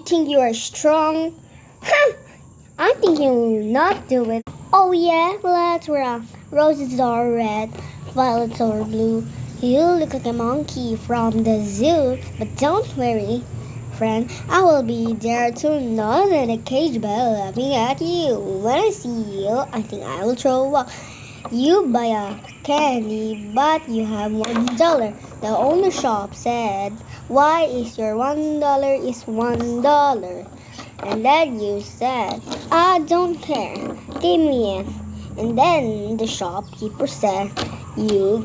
think you are strong? Huh! I think you will not do it. Oh yeah, let's rock. Roses are red, violets are blue. You look like a monkey from the zoo, but don't worry, friend. I will be there too, not in a cage, but laughing at you. When I see you, I think I will throw up. You buy a candy, but you have $1. The owner shop said, "Why is your $1 is $1?" And then you said, "I don't care. Give me it." And then the shopkeeper said, you're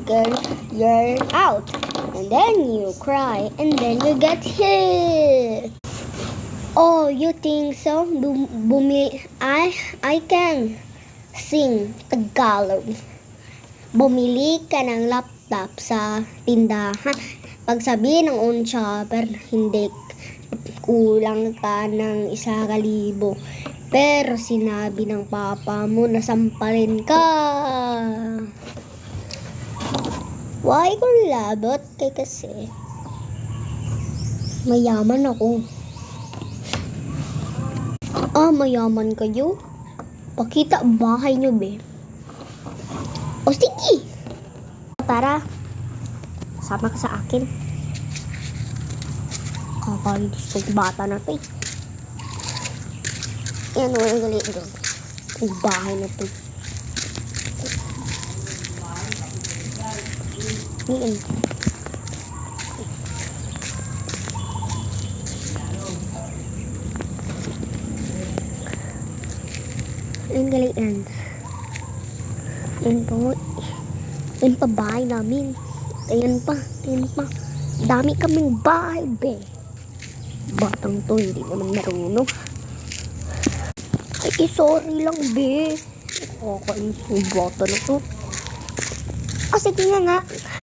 out." And then you cry, and then you get hit. Oh, you think so? I can sing Tagalog. Bumili ka ng laptop sa tindahan. Pagsabi ng shopper, hindi kulang ka ng 1,000. Pero sinabi ng papa mo na sampalin ka. Why ko labot? Kasi mayaman ako. Mayaman kayo? Pakita bahay nyo, be. O sige! Tara, sama ka sa akin. Kakalitis ng bata na to eh. Yan o, ang galing doon. Ang bahay na to. Yan. Ang galing yan. Yan po. Yan pa bahay namin. Ayan pa. Dami kaming bahay, be. Batang to, hindi naman marunong. Ay, sorry lang, be. Nakakainis yung bata na to. Sige nga.